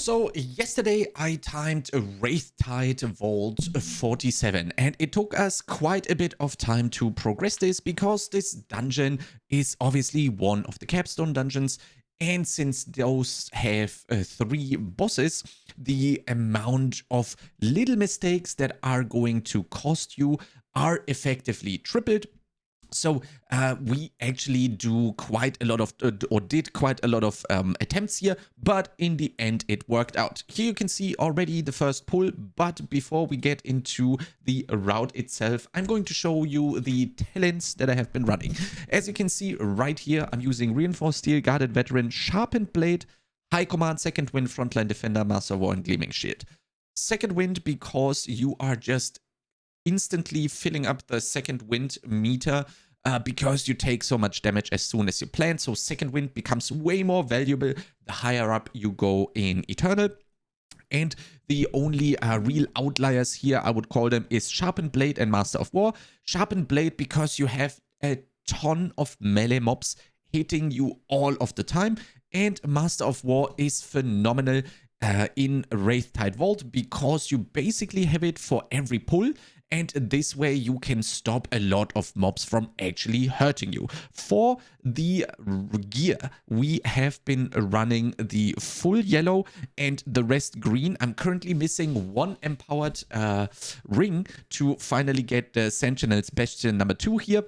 So yesterday I timed a Wraithtide Vault 47 and it took us quite a bit of time to progress this because this dungeon is obviously one of the capstone dungeons, and since those have 3 bosses, the amount of little mistakes that are going to cost you are effectively tripled. So we actually do quite a lot of, or did quite a lot of attempts here, but in the end it worked out. Here you can see already the first pull, but before we get into the route itself, I'm going to show you the talents that I have been running. As you can see right here, I'm using Reinforced Steel, Guarded Veteran, Sharpened Blade, High Command, Second Wind, Frontline Defender, Master of War, and Gleaming Shield. Second Wind because you are just instantly filling up the second wind meter because you take so much damage as soon as you plant. So second wind becomes way more valuable the higher up you go in Eternal. And the only real outliers here, I would call them, is Sharpened Blade and Master of War. Sharpened Blade because you have a ton of melee mobs hitting you all of the time, and Master of War is phenomenal in Wraithtide Vault because you basically have it for every pull, and this way you can stop a lot of mobs from actually hurting you. For the gear, we have been running the full yellow and the rest green. I'm currently missing one empowered ring to finally get the Sentinel's Bastion number 2 here.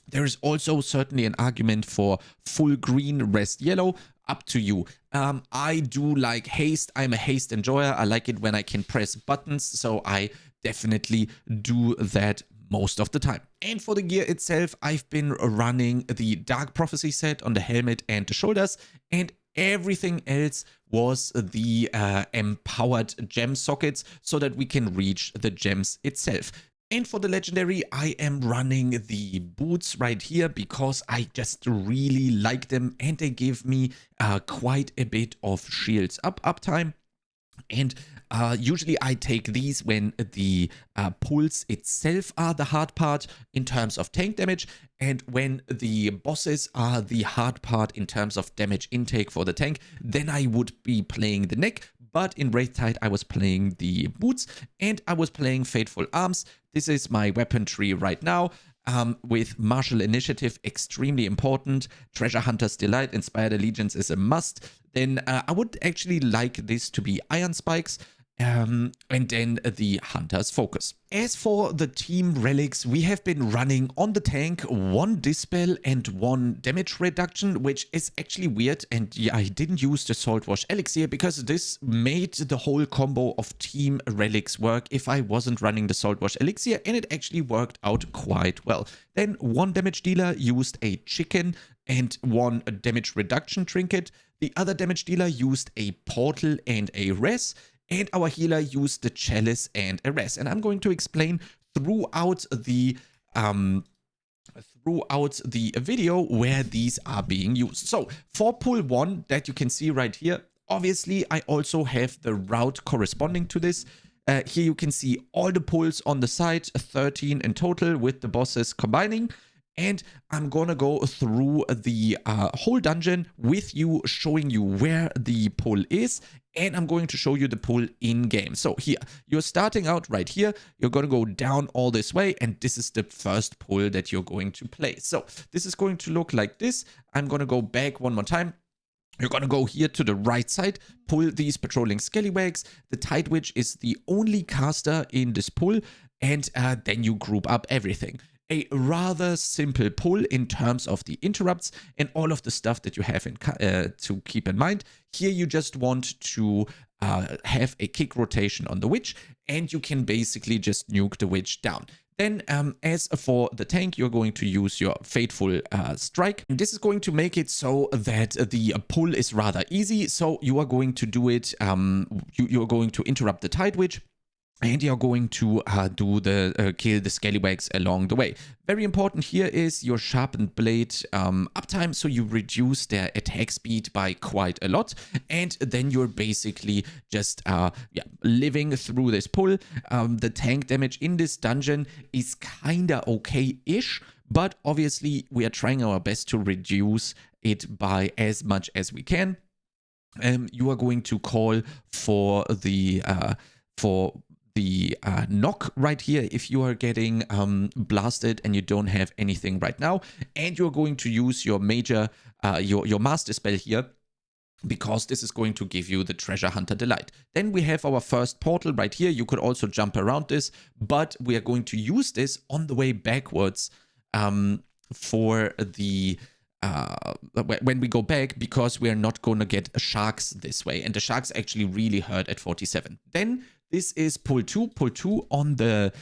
There is also certainly an argument for full green, rest yellow. Up to you. I do like haste. I'm a haste enjoyer. I like it when I can press buttons, so I definitely do that most of the time. And for the gear itself, I've been running the Dark Prophecy set on the helmet and the shoulders, and everything else was the empowered gem sockets so that we can reach the gems itself. And for the legendary, I am running the boots right here because I just really like them, and they give me quite a bit of shields uptime. And usually I take these when the pulls itself are the hard part in terms of tank damage, and when the bosses are the hard part in terms of damage intake for the tank, then I would be playing the neck. But in Wraithtide, I was playing the boots and I was playing Fateful Arms. This is my weapon tree right now. With Martial Initiative, extremely important. Treasure Hunter's Delight, Inspired Allegiance is a must. Then I would actually like this to be Iron Spikes. And then the Hunter's Focus. As for the team relics, we have been running on the tank 1 Dispel and 1 damage reduction, which is actually weird. And yeah, I didn't use the Saltwash Elixir because this made the whole combo of team relics work if I wasn't running the Saltwash Elixir, and it actually worked out quite well. Then 1 damage dealer used a chicken and 1 damage reduction trinket. The other damage dealer used a portal and a res. And our healer used the chalice and a res. And I'm going to explain throughout the video where these are being used. So for pull 1 that you can see right here, obviously I also have the route corresponding to this. Here you can see all the pulls on the side, 13 in total with the bosses combining. And I'm gonna go through the whole dungeon with you, showing you where the pull is, and I'm going to show you the pull in game. So here, you're starting out right here, you're gonna go down all this way, and this is the first pull that you're going to play. So this is going to look like this. I'm gonna go back one more time. You're gonna go here to the right side, pull these patrolling scallywags. The Tide Witch is the only caster in this pull, and then you group up everything. A rather simple pull in terms of the interrupts and all of the stuff that you have to keep in mind. Here you just want to have a kick rotation on the witch, and you can basically just nuke the witch down. Then as for the tank, you're going to use your Fateful Strike. And this is going to make it so that the pull is rather easy. So you are going to do it, you're going to interrupt the Tide Witch, and you're going to do the kill the scallywags along the way. Very important here is your Sharpened Blade uptime, so you reduce their attack speed by quite a lot, and then you're basically just living through this pull. The tank damage in this dungeon is kinda okay-ish, but obviously we are trying our best to reduce it by as much as we can. you are going to call for the knock right here if you are getting blasted and you don't have anything right now, and you're going to use your major your master spell here, because this is going to give you the Treasure Hunter Delight. Then we have our first portal right here. You could also jump around this, but we are going to use this on the way backwards for the when we go back, because we are not going to get sharks this way, and the sharks actually really hurt at 47. Then this is pull 2. Pull 2 on the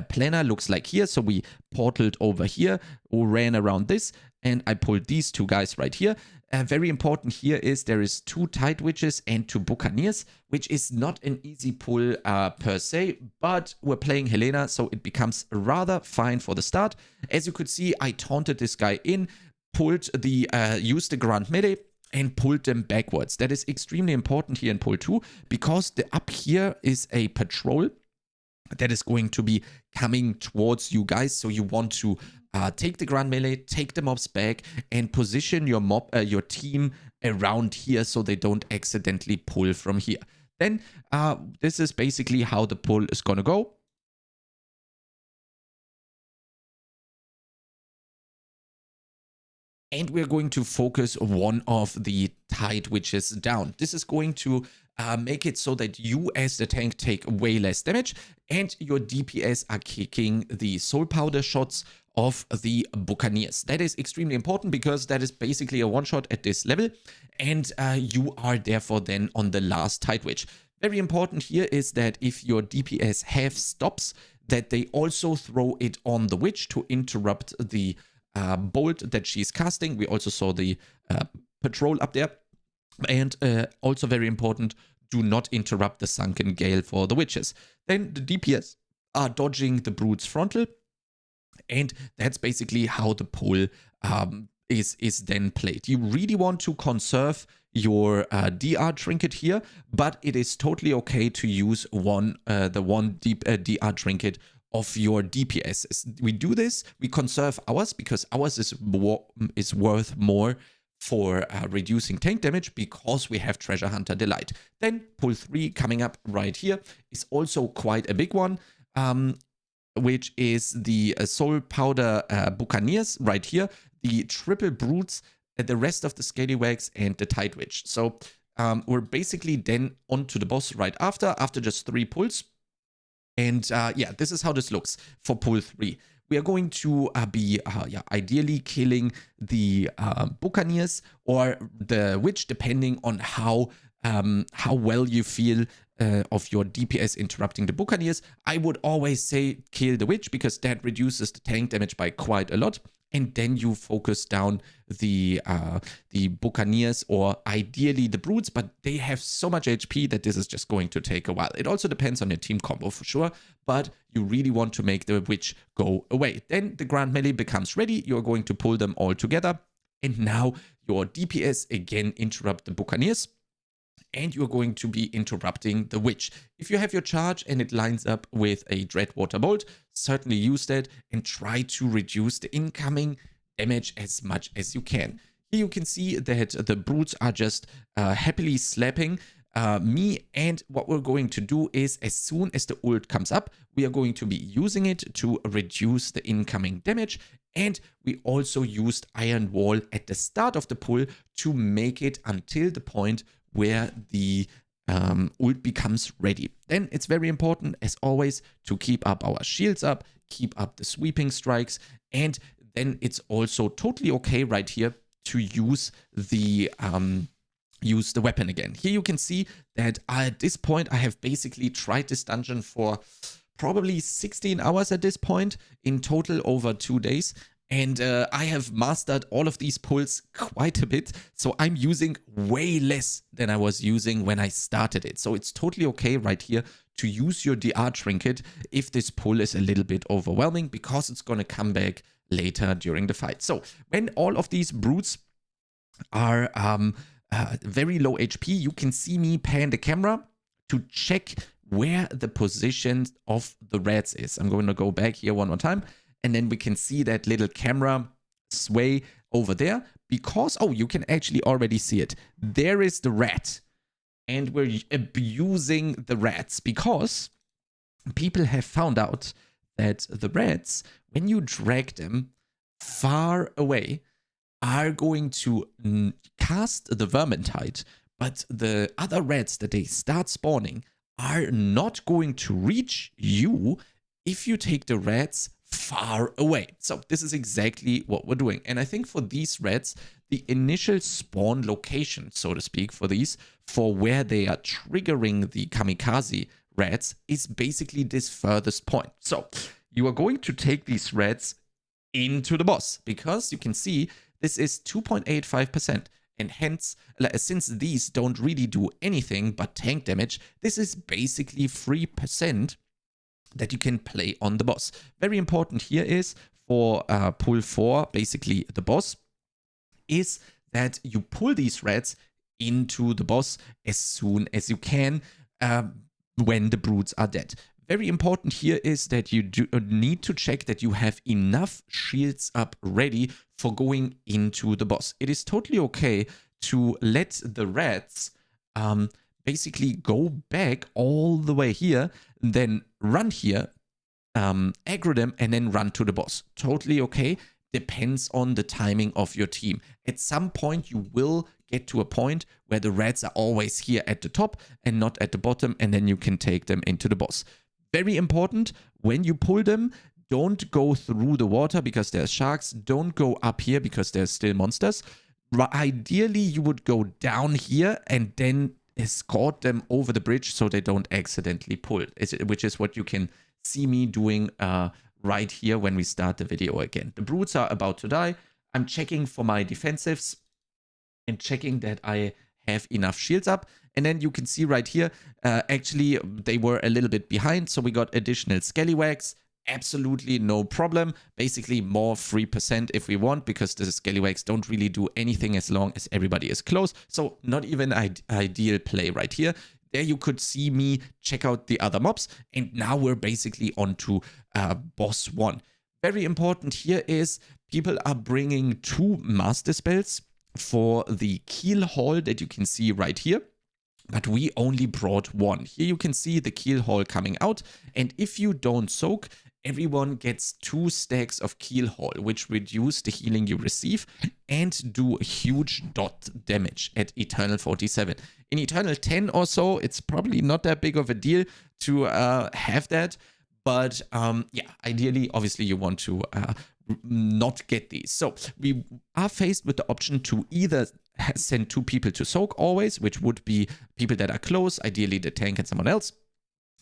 planner looks like here. So we portaled over here, or ran around this, and I pulled these two guys right here. Very important here is there is 2 Tide Witches and 2 Buccaneers, which is not an easy pull per se, but we're playing Helena, so it becomes rather fine for the start. As you could see, I taunted this guy in, pulled the used the Grand Melee, and pulled them backwards. That is extremely important here in pull 2, because the up here is a patrol that is going to be coming towards you guys. So you want to take the Grand Melee, take the mobs back, and position your team around here so they don't accidentally pull from here. Then this is basically how the pull is going to go. And we're going to focus one of the Tide Witches down. This is going to make it so that you as the tank take way less damage, and your DPS are kicking the soul powder shots of the Buccaneers. That is extremely important, because that is basically a one-shot at this level, and you are therefore then on the last Tide Witch. Very important here is that if your DPS have stops, that they also throw it on the witch to interrupt the bolt that she's casting. We also saw the patrol up there. And also very important, do not interrupt the Sunken Gale for the witches. Then the DPS are dodging the Brute's frontal. And that's basically how the pull is then played. You really want to conserve your DR trinket here, but it is totally okay to use the one DR trinket of your DPS. We do this, we conserve ours, because ours is worth more for reducing tank damage, because we have Treasure Hunter Delight. Then pull 3 coming up right here is also quite a big one, which is the Soul Powder Buccaneers right here, the triple Brutes, the rest of the Scallywags, and the Tide Witch. So we're basically then onto the boss right after just 3 pulls. And yeah, this is how this looks for pull 3. We are going to be ideally killing the Buccaneers or the Witch, depending on how well you feel of your DPS interrupting the Buccaneers. I would always say kill the Witch, because that reduces the tank damage by quite a lot. And then you focus down the Buccaneers, or ideally the Brutes, but they have so much HP that this is just going to take a while. It also depends on your team combo for sure, but you really want to make the Witch go away. Then the Grand Melee becomes ready. You're going to pull them all together. And now your DPS again interrupt the Buccaneers, and you're going to be interrupting the Witch. If you have your charge and it lines up with a Dreadwater Bolt, certainly use that and try to reduce the incoming damage as much as you can. Here you can see that the Brutes are just happily slapping me, and what we're going to do is, as soon as the ult comes up, we are going to be using it to reduce the incoming damage. And we also used Iron Wall at the start of the pull to make it until the point where the ult becomes ready. Then it's very important, as always, to keep up our shields up, keep up the sweeping strikes, and then it's also totally okay right here to use the weapon again. Here you can see that at this point I have basically tried this dungeon for probably 16 hours at this point, in total over 2 days. And I have mastered all of these pulls quite a bit, so I'm using way less than I was using when I started it. So it's totally okay right here to use your DR trinket if this pull is a little bit overwhelming, because it's going to come back later during the fight. So when all of these Brutes are very low HP, you can see me pan the camera to check where the position of the rats is. I'm going to go back here one more time. And then we can see that little camera sway over there, because, oh, you can actually already see it. There is the rat. and we're abusing the rats because people have found out that the rats, when you drag them far away, are going to cast the Vermintide, but the other rats that they start spawning are not going to reach you if you take the rats far away. So this is exactly what we're doing. And I think for these rats, the initial spawn location, so to speak, for where they are triggering the kamikaze rats is basically this furthest point. So you are going to take these rats into the boss because you can see this is 2.85%. And hence, since these don't really do anything but tank damage, this is basically 3% that you can play on the boss. Very important here is for pull 4, basically the boss, is that you pull these rats into the boss as soon as you can when the brutes are dead. Very important here is that you need to check that you have enough shields up ready for going into the boss. It is totally okay to let the rats basically go back all the way here, then run here, aggro them, and then run to the boss. Totally okay. Depends on the timing of your team. At some point, you will get to a point where the rats are always here at the top and not at the bottom, and then you can take them into the boss. Very important, when you pull them, don't go through the water because there's sharks. Don't go up here because there's still monsters. Ideally, you would go down here and then escort them over the bridge so they don't accidentally pull, which is what you can see me doing right here when we start the video again. The brutes are about to die. I'm checking for my defensives and checking that I have enough shields up. And then you can see right here, actually, they were a little bit behind. So we got additional scallywags. Absolutely no problem. Basically more 3% if we want, because the scallywags don't really do anything as long as everybody is close. So not even ideal play right here. There you could see me check out the other mobs. And now we're basically on to boss 1. Very important here is people are bringing 2 master spells for the keel haul that you can see right here. But we only brought 1. Here you can see the keel haul coming out. And if you don't soak, everyone gets 2 stacks of keel haul, which reduce the healing you receive and do huge dot damage at Eternal 47. In Eternal 10 or so, it's probably not that big of a deal to have that. But yeah, ideally, obviously, you want to not get these. So we are faced with the option to either send 2 people to soak always, which would be people that are close, ideally the tank and someone else.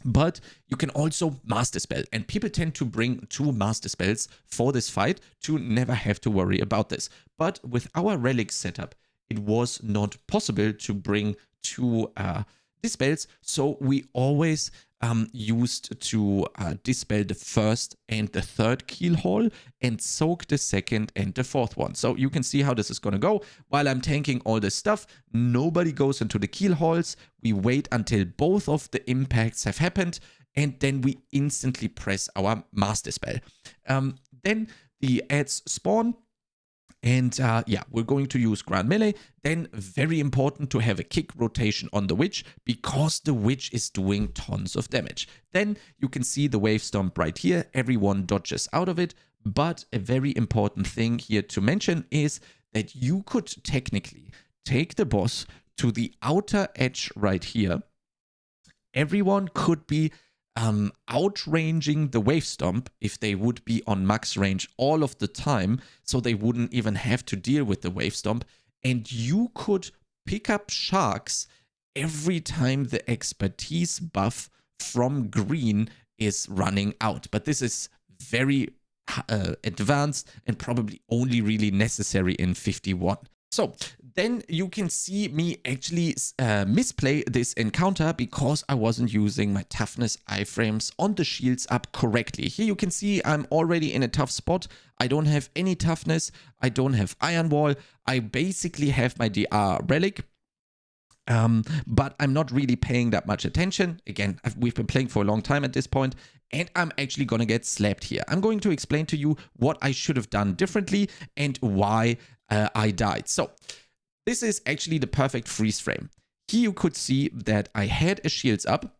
But you can also master spell, and people tend to bring 2 master spells for this fight to never have to worry about this. But with our relic setup, it was not possible to bring 2 dispels, so we always used to dispel the first and the third keel haul and soak the second and the fourth one. So you can see how this is going to go. While I'm tanking all this stuff, nobody goes into the keel hauls. We wait until both of the impacts have happened, and then we instantly press our master spell. Then the adds spawn. And yeah, we're going to use Grand Melee. Then very important to have a kick rotation on the Witch, because the Witch is doing tons of damage. Then you can see the Wave Stomp right here. Everyone dodges out of it. But a very important thing here to mention is that you could technically take the boss to the outer edge right here. Everyone could be outranging the Wave Stomp if they would be on max range all of the time, so they wouldn't even have to deal with the Wave Stomp. And you could pick up sharks every time the expertise buff from green is running out. But this is very advanced and probably only really necessary in 51. So then you can see me actually misplay this encounter because I wasn't using my toughness iframes on the shields up correctly. Here you can see I'm already in a tough spot. I don't have any toughness. I don't have iron wall. I basically have my DR relic. But I'm not really paying that much attention. Again, we've been playing for a long time at this point, and I'm actually going to get slapped here. I'm going to explain to you what I should have done differently and why I died. So this is actually the perfect freeze frame. Here you could see that I had a shields up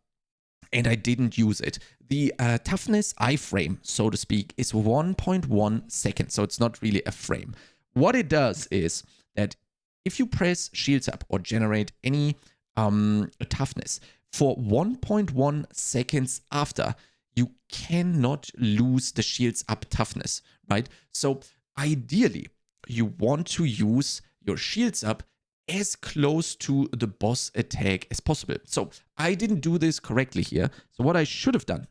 and I didn't use it. The toughness iframe, so to speak, is 1.1 seconds, so it's not really a frame. What it does is that if you press shields up or generate any toughness for 1.1 seconds after, you cannot lose the shields up toughness, right? So ideally, you want to use your shields up as close to the boss attack as possible. So I didn't do this correctly here. So what I should have done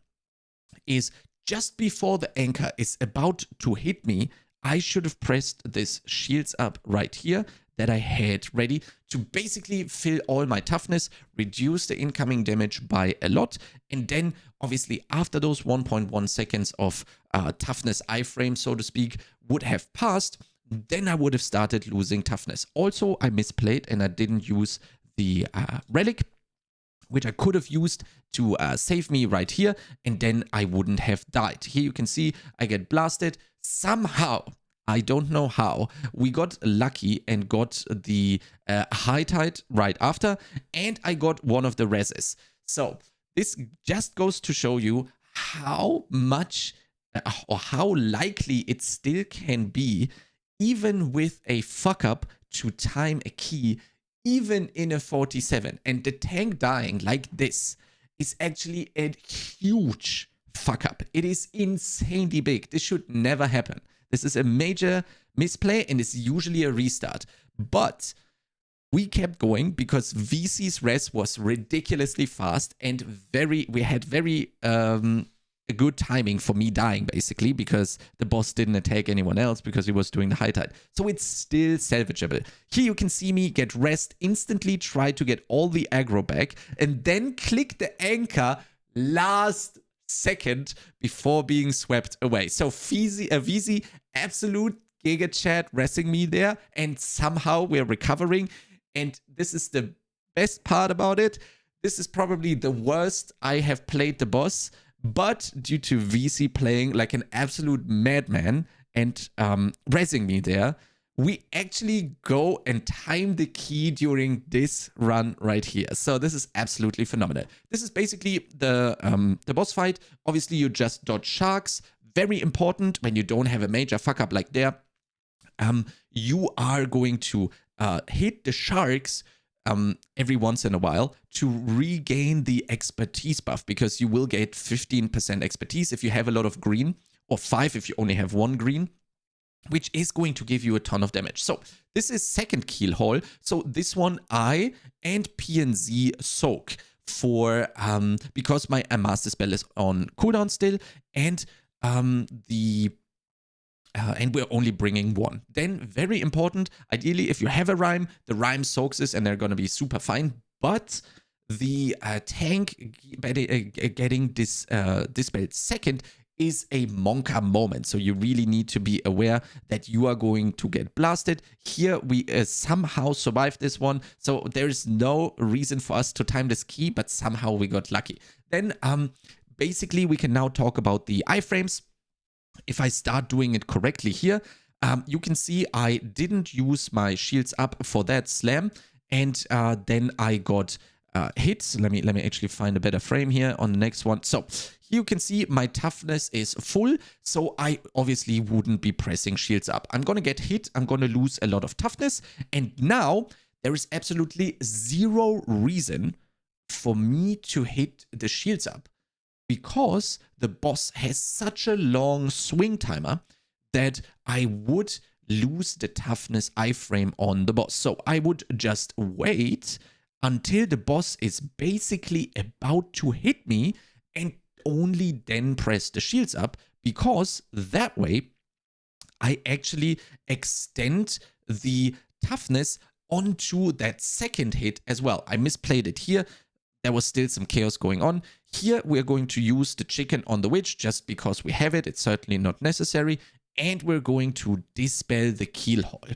is just before the anchor is about to hit me, I should have pressed this shields up right here that I had ready to basically fill all my toughness, reduce the incoming damage by a lot, and then obviously after those 1.1 seconds of toughness iframe, so to speak, would have passed, then I would have started losing toughness. Also, I misplayed and I didn't use the relic, which I could have used to save me right here, and then I wouldn't have died. Here you can see I get blasted. Somehow, I don't know how, we got lucky and got the Wraithtide right after, and I got one of the reses. So this just goes to show you how much or how likely it still can be, even with a fuck up, to time a key, even in a 47. And the tank dying like this is actually a huge fuck up. It is insanely big. This should never happen. This is a major misplay and it's usually a restart. But we kept going because VC's res was ridiculously fast and we had very good timing for me dying, basically, because the boss didn't attack anyone else because he was doing the Wraithtide. So it's still salvageable. Here you can see me get rest, instantly try to get all the aggro back, and then click the anchor last second before being swept away. So VC, absolute giga chat resting me there, and somehow we're recovering. And this is the best part about it. This is probably the worst I have played the boss, but due to VC playing like an absolute madman and resing me there, we actually go and time the key during this run right here. So this is absolutely phenomenal. This is basically the boss fight. Obviously, you just dodge sharks. Very important when you don't have a major fuck up like there. You are going to hit the sharks every once in a while to regain the expertise buff, because you will get 15% expertise if you have a lot of green, or 5 if you only have 1 green, which is going to give you a ton of damage. So this is second keel haul. So this one I and PNZ soak for because my master spell is on cooldown still, and and we're only bringing 1. Then, very important, ideally, if you have a rhyme, the rhyme soaks this and they're going to be super fine. But the tank getting dispelled second is a Monka moment. So you really need to be aware that you are going to get blasted. Here, we somehow survived this one. So there is no reason for us to time this key, but somehow we got lucky. Then, basically, we can now talk about the iframes. If I start doing it correctly here, you can see I didn't use my shields up for that slam, and then I got hit. Let me actually find a better frame here on the next one. So here you can see my toughness is full, so I obviously wouldn't be pressing shields up. I'm gonna get hit, I'm gonna lose a lot of toughness, and now there is absolutely zero reason for me to hit the shields up, because the boss has such a long swing timer that I would lose the toughness iframe on the boss. So I would just wait until the boss is basically about to hit me and only then press the shields up, because that way I actually extend the toughness onto that second hit as well. I misplayed it here. There was still some chaos going on. Here, we're going to use the chicken on the witch just because we have it. It's certainly not necessary. And we're going to dispel the keel haul.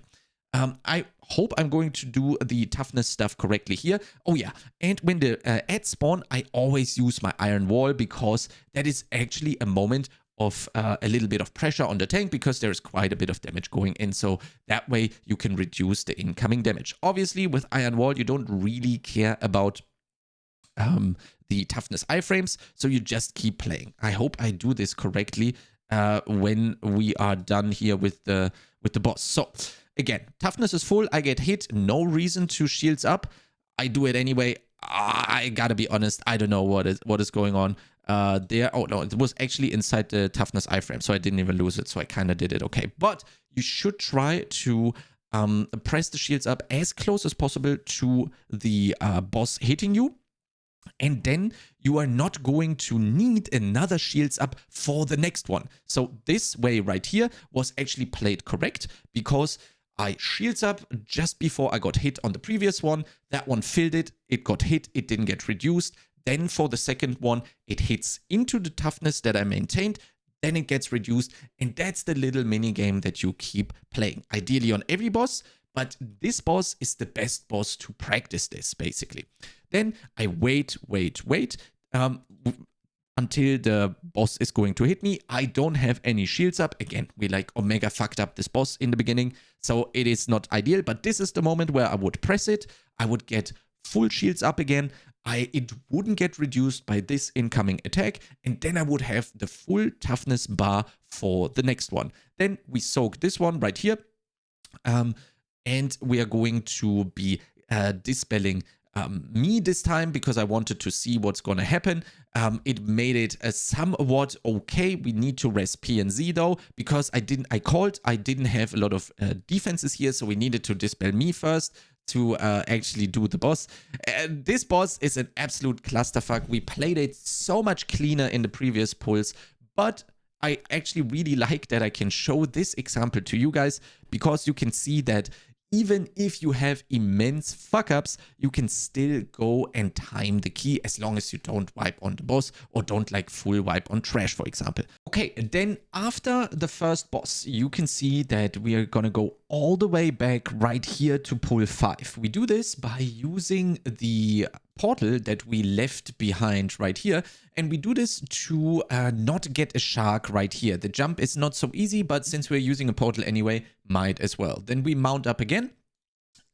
I hope I'm going to do the toughness stuff correctly here. Oh yeah, and when the ads spawn, I always use my iron wall, because that is actually a moment of a little bit of pressure on the tank because there's quite a bit of damage going in. So that way you can reduce the incoming damage. Obviously, with Iron Wall, you don't really care about the toughness iframes, so you just keep playing. I hope I do this correctly when we are done here with the boss. So again, toughness is full. I get hit. No reason to shields up. I do it anyway. I gotta be honest. I don't know what is going on there. Oh no, it was actually inside the toughness iframe, so I didn't even lose it. So I kind of did it okay. But you should try to press the shields up as close as possible to the boss hitting you. And then you are not going to need another shields up for the next one. So this way right here was actually played correct because I shields up just before I got hit on the previous one. That one filled it. It got hit. It didn't get reduced. Then for the second one, it hits into the toughness that I maintained. Then it gets reduced. And that's the little mini game that you keep playing. Ideally on every boss. But this boss is the best boss to practice this, basically. Then I wait until the boss is going to hit me. I don't have any shields up. Again, we like Omega fucked up this boss in the beginning, so it is not ideal. But this is the moment where I would press it. I would get full shields up again. It wouldn't get reduced by this incoming attack, and then I would have the full toughness bar for the next one. Then we soak this one right here. And we are going to be dispelling me this time because I wanted to see what's going to happen. It made it somewhat okay. We need to rest P and Z though because I didn't have a lot of defenses here, so we needed to dispel me first to actually do the boss. This boss is an absolute clusterfuck. We played it so much cleaner in the previous pulls, but I actually really like that I can show this example to you guys because you can see that even if you have immense fuck-ups, you can still go and time the key as long as you don't wipe on the boss or don't like full wipe on trash, for example. Okay, then after the first boss, you can see that we are gonna go all the way back right here to pull 5. We do this by using the portal that we left behind right here, and we do this to not get a shark right here. The jump is not so easy, but since we're using a portal anyway, might as well. Then we mount up again,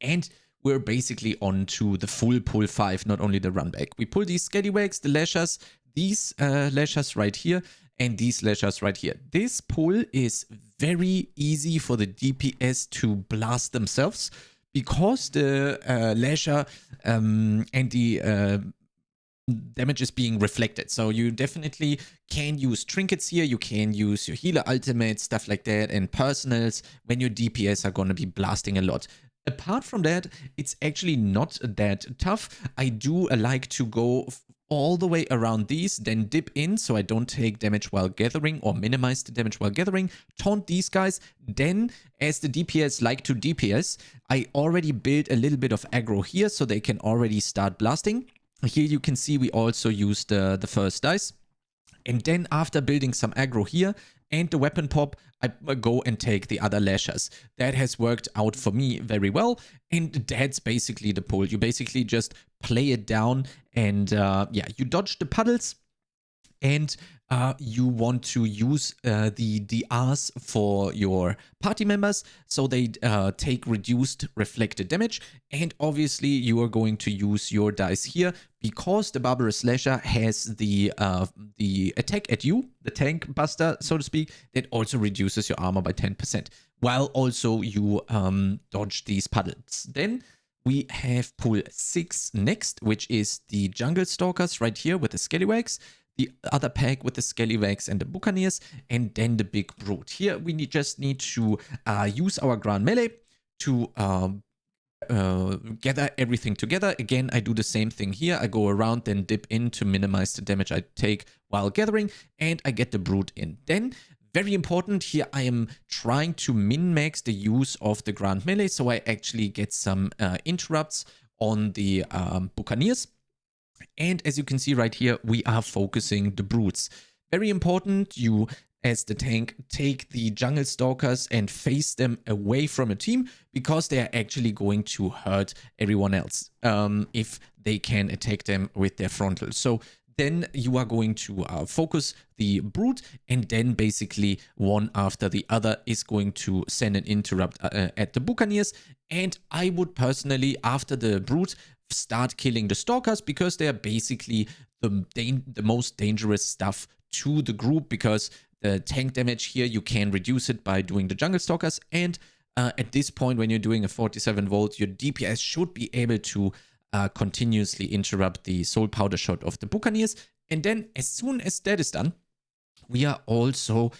and we're basically on to the full pull 5, not only the run back. We pull these scallywags, the lashers, these lashers right here, and these lashers right here. This pull is very easy for the DPS to blast themselves because the lasher and the damage is being reflected. So you definitely can use trinkets here. You can use your healer ultimate, stuff like that, and personals when your DPS are going to be blasting a lot. Apart from that, it's actually not that tough. I do like to go all the way around these, then dip in so I don't take damage while gathering or minimize the damage while gathering, taunt these guys. Then, as the DPS like to DPS, I already built a little bit of aggro here so they can already start blasting. Here you can see we also used the first dice. And then after building some aggro here and the weapon pop, I go and take the other lashers. That has worked out for me very well. And that's basically the pull. You basically just play it down and yeah, you dodge the puddles. And you want to use the DRs for your party members so they take reduced reflected damage. And obviously you are going to use your dice here because the Barbarous Slasher has the attack at you, the tank buster, so to speak, that also reduces your armor by 10%, while also you dodge these puddles. Then we have pull 6 next, which is the Jungle Stalkers right here with the Scallywags. The other pack with the Scallywags and the Buccaneers, and then the Big Brute. Here we just need to use our Grand Melee to gather everything together. Again, I do the same thing here. I go around, then dip in to minimize the damage I take while gathering, and I get the Brute in. Then, very important, here I am trying to min-max the use of the Grand Melee, so I actually get some interrupts on the Buccaneers. And as you can see right here, we are focusing the brutes. Very important, you as the tank take the Jungle Stalkers and face them away from a team because they are actually going to hurt everyone else if they can attack them with their frontal. So then you are going to focus the Brute, and then basically one after the other is going to send an interrupt at the Buccaneers. And I would personally, after the Brute, start killing the Stalkers, because they are basically the most dangerous stuff to the group, because the tank damage here, you can reduce it by doing the Jungle Stalkers. And at this point, when you're doing a 47 volt, your DPS should be able to continuously interrupt the Soul Powder shot of the Buccaneers. And then as soon as that is done, we are also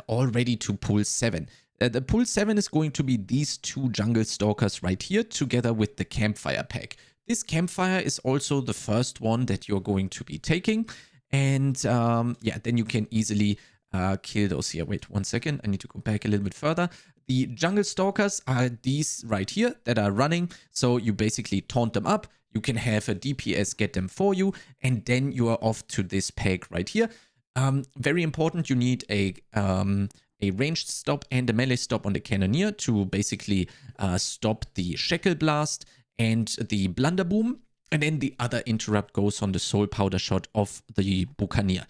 all ready to pull 7. The pull 7 is going to be these 2 Jungle Stalkers right here, together with the Campfire pack. This Campfire is also the first one that you're going to be taking. And yeah, then you can easily kill those here. Wait 1 second, I need to go back a little bit further. The Jungle Stalkers are these right here that are running. So you basically taunt them up. You can have a DPS get them for you, and then you are off to this pack right here. Very important, you need a ranged stop and a melee stop on the Cannoneer to basically stop the Shackle Blast and the Blunder Boom. And then the other interrupt goes on the Soul Powder shot of the Buccaneer.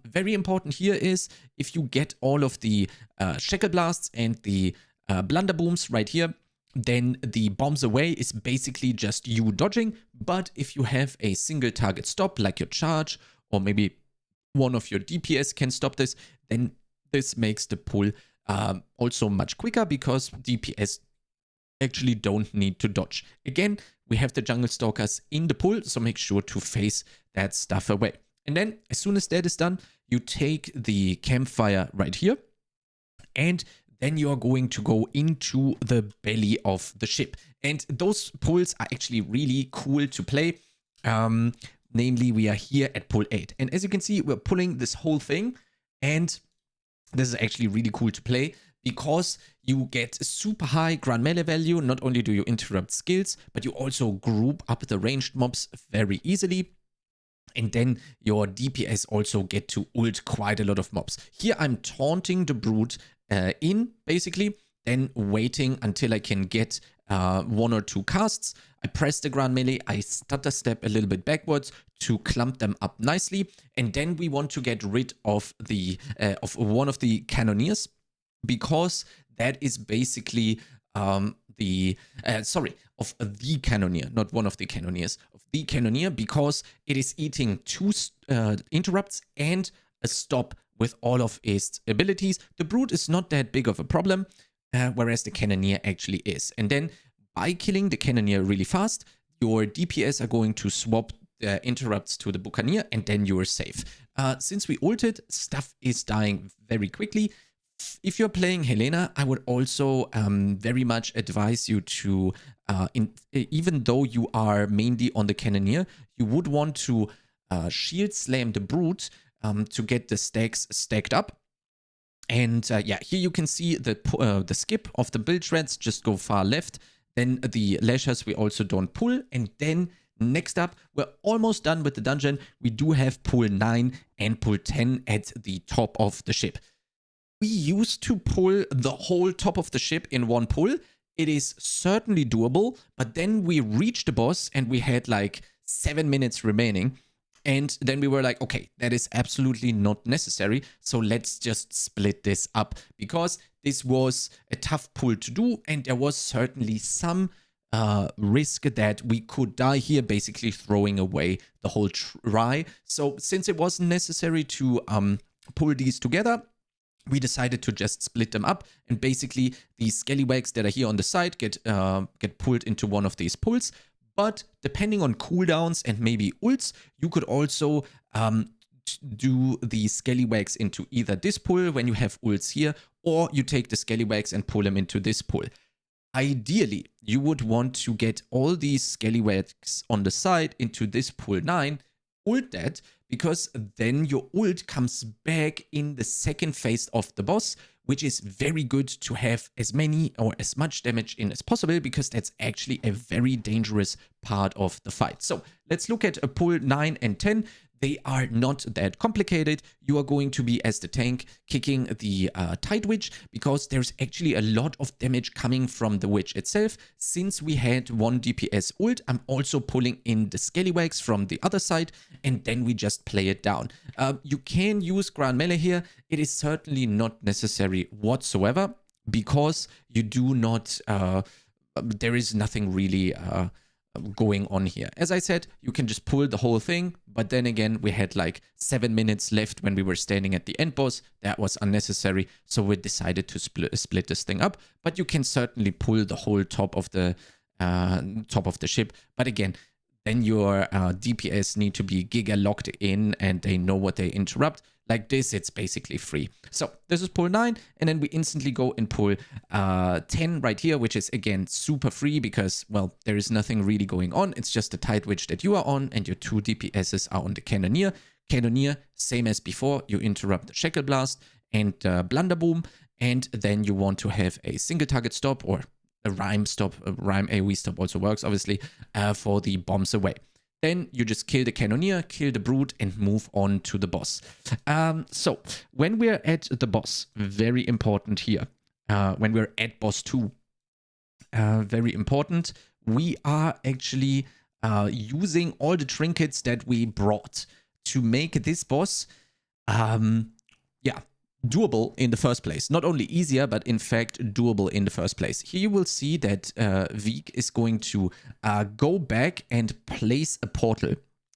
Very important here is, if you get all of the Shackle Blasts and the Blunder Booms right here, then the bombs away is basically just you dodging. But if you have a single target stop, like your charge, or maybe one of your DPS can stop this, then this makes the pull also much quicker, because DPS actually don't need to dodge. Again, we have the Jungle Stalkers in the pull, so make sure to face that stuff away. And then as soon as that is done, you take the Campfire right here, and then you are going to go into the belly of the ship. And those pulls are actually really cool to play. Namely, we are here at pull 8. And as you can see, we're pulling this whole thing. And this is actually really cool to play, because you get super high ground melee value. Not only do you interrupt skills, but you also group up the ranged mobs very easily. And then your DPS also get to ult quite a lot of mobs. Here I'm taunting the Brute in, basically, then waiting until I can get 1 or 2 casts. I press the ground melee, I stutter step a little bit backwards to clump them up nicely. And then we want to get rid of the of one of the Cannoneers, because that is basically of the Cannoneer, not one of the Cannoneers, of the Cannoneer, because it is eating 2 interrupts and a stop with all of its abilities. The Brute is not that big of a problem, whereas the Cannoneer actually is. And then by killing the Cannoneer really fast, your DPS are going to swap interrupts to the Buccaneer, and then you are safe. Since we ulted, stuff is dying very quickly. If you're playing Helena, I would also very much advise you to, even though you are mainly on the Cannoneer, you would want to shield slam the Brute to get the stacks stacked up. And yeah, here you can see the skip of the build shreds just go far left. Then the Lashers we also don't pull. And then next up, we're almost done with the dungeon. We do have pull 9 and pull 10 at the top of the ship. We used to pull the whole top of the ship in one pull. It is certainly doable, but then we reached the boss and we had like 7 minutes remaining. And then we were like, okay, that is absolutely not necessary. So let's just split this up, because this was a tough pull to do. And there was certainly some risk that we could die here, basically throwing away the whole try. So since it wasn't necessary to pull these together, we decided to just split them up, and basically these scallywags that are here on the side get pulled into one of these pulls. But depending on cooldowns and maybe ults, you could also do the scallywags into either this pull when you have ults here, or you take the scallywags and pull them into this pull. Ideally, you would want to get all these scallywags on the side into this pull 9, ult that, because then your ult comes back in the second phase of the boss, which is very good to have as many or as much damage in as possible, because that's actually a very dangerous part of the fight. So let's look at a pull 9 and 10. They are not that complicated. You are going to be, as the tank, kicking the Tide Witch because there's actually a lot of damage coming from the Witch itself. Since we had 1 DPS ult, I'm also pulling in the Scallywags from the other side, and then we just play it down. You can use ground melee here. It is certainly not necessary whatsoever because you do not... there is nothing really... going on here. As I said, you can just pull the whole thing, but then again, we had like 7 minutes left when we were standing at the end boss. That was unnecessary, so we decided to split this thing up. But you can certainly pull the whole top of the ship. But again, then your DPS need to be giga locked in and they know what they interrupt. Like this, it's basically free. So this is pull 9, and then we instantly go and pull 10 right here, which is again super free because, well, there is nothing really going on. It's just the Tide Witch that you are on, and your 2 DPSs are on the Cannoneer. Cannoneer, same as before, you interrupt the Shackle Blast and Blunder Boom, and then you want to have a single target stop or a rhyme stop. A rhyme AoE stop also works, obviously, for the bombs away. Then you just kill the Cannoneer, kill the Brute, and move on to the boss. So when we're at the boss, very important here, when we're at boss 2, very important, we are actually using all the trinkets that we brought to make this boss, doable in the first place. Not only easier, but in fact doable in the first place. Here you will see that Vik is going to go back and place a portal.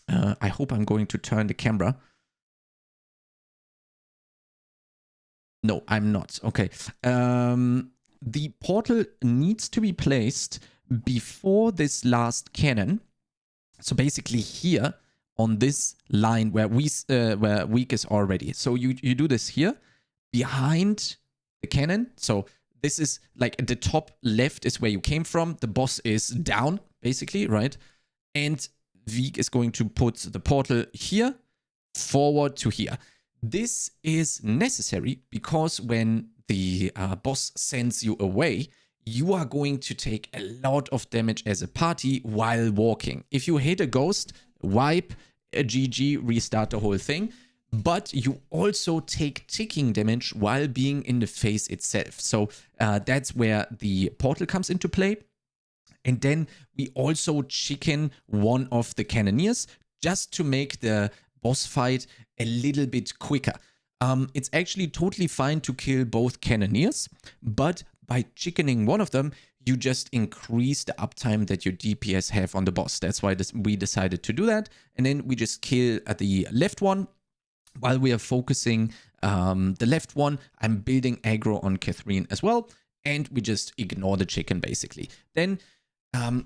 I hope I'm going to turn the camera. No, I'm not. Okay. The portal needs to be placed before this last cannon. So basically here on this line where Vik is already. So you do this here, behind the cannon. So this is like at the top left is where you came from. The boss is down, basically, right? And Vik is going to put the portal here, forward to here. This is necessary because when the boss sends you away, you are going to take a lot of damage as a party while walking. If you hit a ghost, wipe, a GG, restart the whole thing. But you also take ticking damage while being in the phase itself. So that's where the portal comes into play. And then we also chicken one of the Cannoneers just to make the boss fight a little bit quicker. It's actually totally fine to kill both Cannoneers, but by chickening one of them, you just increase the uptime that your DPS have on the boss. That's why we decided to do that. And then we just kill the left one. While we are focusing the left one, I'm building aggro on Catherine as well, and we just ignore the chicken basically. Then,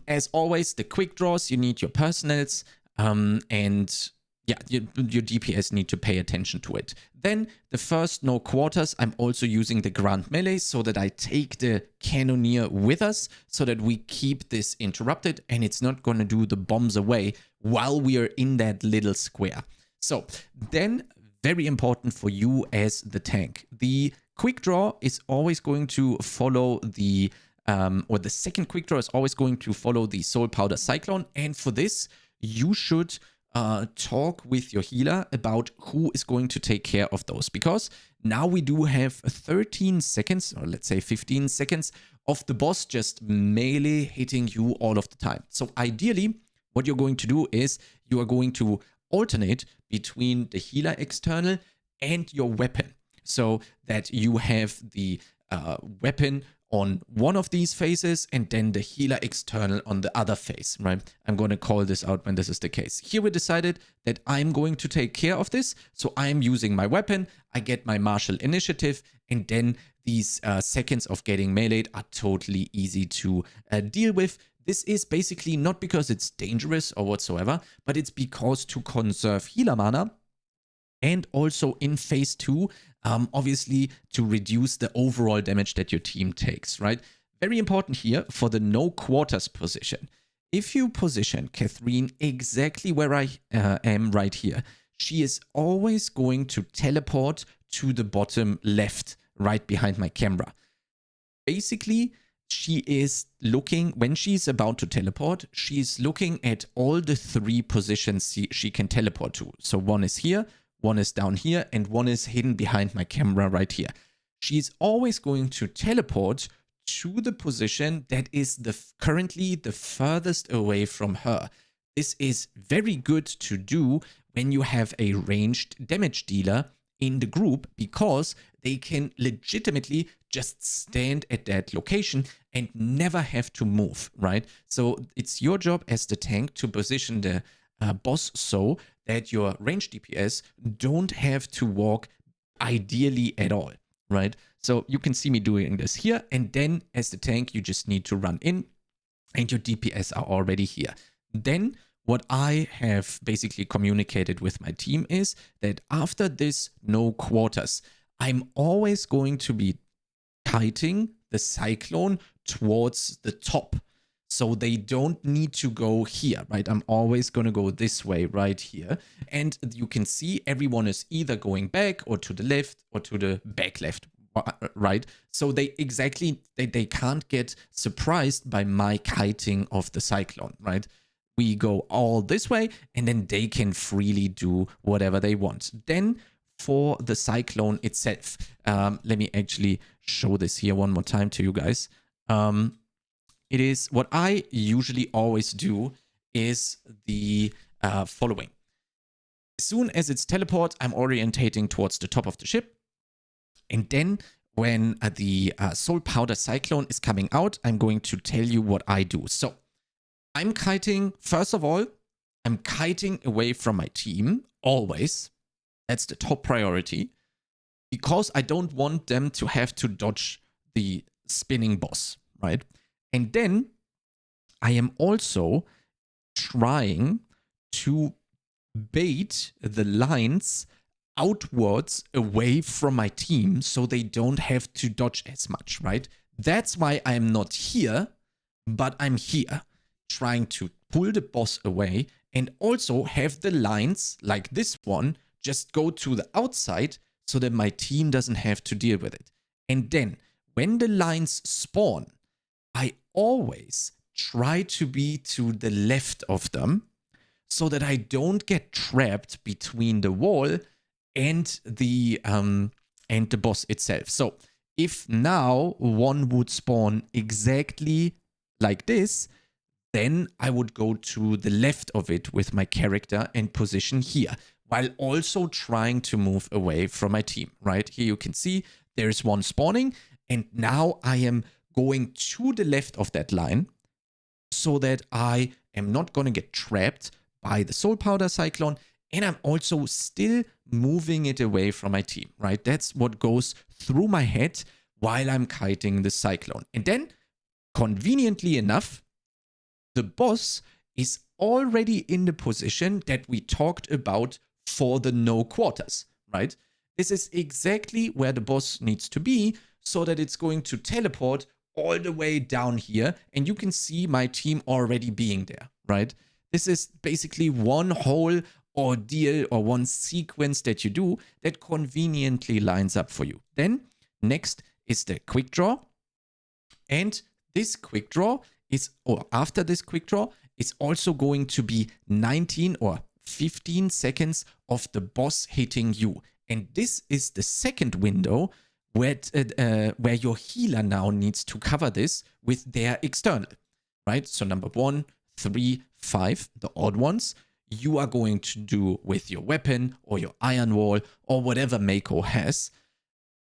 as always, the quick draws, you need your personals, and yeah, your DPS need to pay attention to it. Then, the first no quarters, I'm also using the Grand Melee so that I take the Cannoneer with us so that we keep this interrupted and it's not going to do the bombs away while we are in that little square. So then, very important for you as the tank. The quick draw is always going to follow the, or the second quick draw is always going to follow the Soul Powder Cyclone. And for this, you should talk with your healer about who is going to take care of those. Because now we do have 13 seconds, or let's say 15 seconds, of the boss just melee hitting you all of the time. So ideally, what you're going to do is you are going to alternate between the healer external and your weapon so that you have the weapon on one of these phases and then the healer external on the other phase, right? I'm going to call this out when this is the case. Here we decided that I'm going to take care of this, so I'm using my weapon, I get my martial initiative, and then these seconds of getting meleeed are totally easy to deal with. This is basically not because it's dangerous or whatsoever, but it's because to conserve healer mana and also in phase 2, obviously to reduce the overall damage that your team takes, right? Very important here for the no quarters position. If you position Catherine exactly where I am right here, she is always going to teleport to the bottom left, right behind my camera. Basically, she is looking, when she's about to teleport, she's looking at all the 3 positions she can teleport to. So one is here, one is down here, and one is hidden behind my camera right here. She's always going to teleport to the position that is currently the furthest away from her. This is very good to do when you have a ranged damage dealer in the group, because they can legitimately just stand at that location and never have to move, right? So it's your job as the tank to position the boss so that your ranged DPS don't have to walk ideally at all, right? So you can see me doing this here, and then as the tank, you just need to run in and your DPS are already here. Then what I have basically communicated with my team is that after this no quarters, I'm always going to be kiting the cyclone towards the top. So they don't need to go here, right? I'm always going to go this way right here. And you can see everyone is either going back or to the left or to the back left, right? So they can't get surprised by my kiting of the cyclone, right? We go all this way, and then they can freely do whatever they want. Then for the cyclone itself, let me actually show this here one more time to you guys. It is what I usually always do is the following. As soon as it's teleport, I'm orientating towards the top of the ship. And then when the soul powder cyclone is coming out, I'm going to tell you what I do. So I'm kiting, first of all, I'm kiting away from my team, always. That's the top priority, because I don't want them to have to dodge the spinning boss, right? And then I am also trying to bait the lines outwards away from my team so they don't have to dodge as much, right? That's why I'm not here, but I'm here, trying to pull the boss away and also have the lines like this one just go to the outside so that my team doesn't have to deal with it. And then when the lines spawn, I always try to be to the left of them so that I don't get trapped between the wall and the boss itself. So if now one would spawn exactly like this, then I would go to the left of it with my character and position here, while also trying to move away from my team, right? Here you can see there's one spawning, and now I am going to the left of that line so that I am not going to get trapped by the soul powder cyclone, and I'm also still moving it away from my team, right? That's what goes through my head while I'm kiting the cyclone. And then, conveniently enough, the boss is already in the position that we talked about for the no quarters, right? This is exactly where the boss needs to be so that it's going to teleport all the way down here, and you can see my team already being there, right? This is basically one whole ordeal or one sequence that you do that conveniently lines up for you. Then next is the quick draw, and this quick draw is, or after this quick draw, is also going to be 19 or 15 seconds of the boss hitting you. And this is the second window where your healer now needs to cover this with their external, right? So number 1, 3, 5, the odd ones, you are going to do with your weapon or your iron wall or whatever Mako has.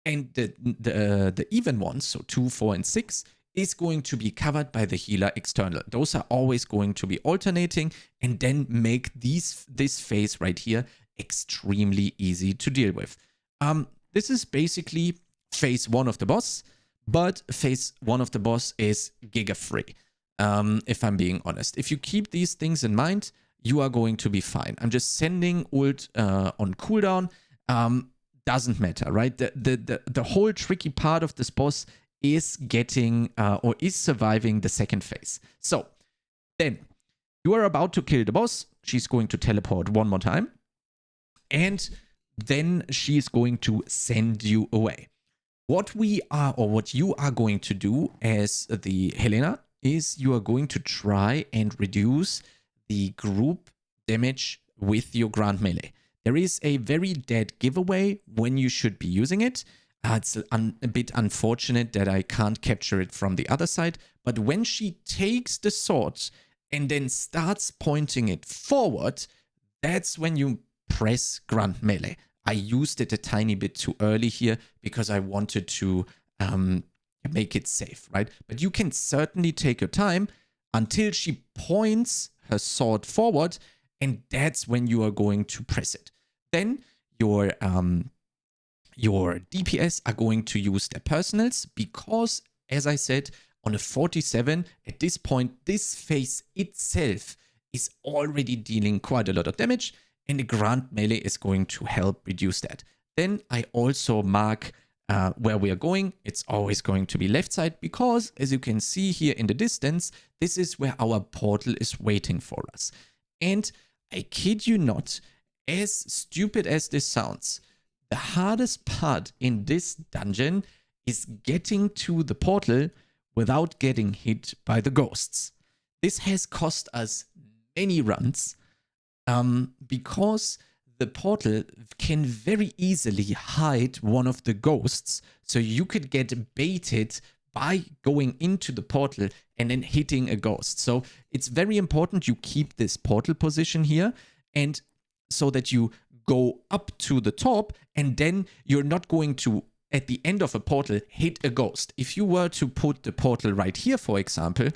And the even ones, so 2, 4, and 6, is going to be covered by the healer external. Those are always going to be alternating and then make this phase right here extremely easy to deal with. This is basically phase 1 of the boss, but phase 1 of the boss is giga free. If I'm being honest, if you keep these things in mind, you are going to be fine. I'm just sending ult on cooldown. Doesn't matter, right? The whole tricky part of this boss is getting or is surviving the second phase. So then you are about to kill the boss. She's going to teleport one more time, and then she's going to send you away. What we are, or what you are going to do as the Helena, is you are going to try and reduce the group damage with your Grand Melee. There is a very dead giveaway when you should be using it. It's a bit unfortunate that I can't capture it from the other side, but when she takes the sword and then starts pointing it forward, that's when you press Grand Melee. I used it a tiny bit too early here because I wanted to make it safe, right? But you can certainly take your time until she points her sword forward, and that's when you are going to press it. Then your DPS are going to use their personals because, as I said, on a 47, at this point, this phase itself is already dealing quite a lot of damage, and the Grand Melee is going to help reduce that. Then I also mark where we are going. It's always going to be left side because, as you can see here in the distance, this is where our portal is waiting for us. And I kid you not, as stupid as this sounds, the hardest part in this dungeon is getting to the portal without getting hit by the ghosts. This has cost us many runs because the portal can very easily hide one of the ghosts, so you could get baited by going into the portal and then hitting a ghost. So it's very important you keep this portal position here, and so that you go up to the top, and then you're not going to, at the end of a portal, hit a ghost. If you were to put the portal right here, for example,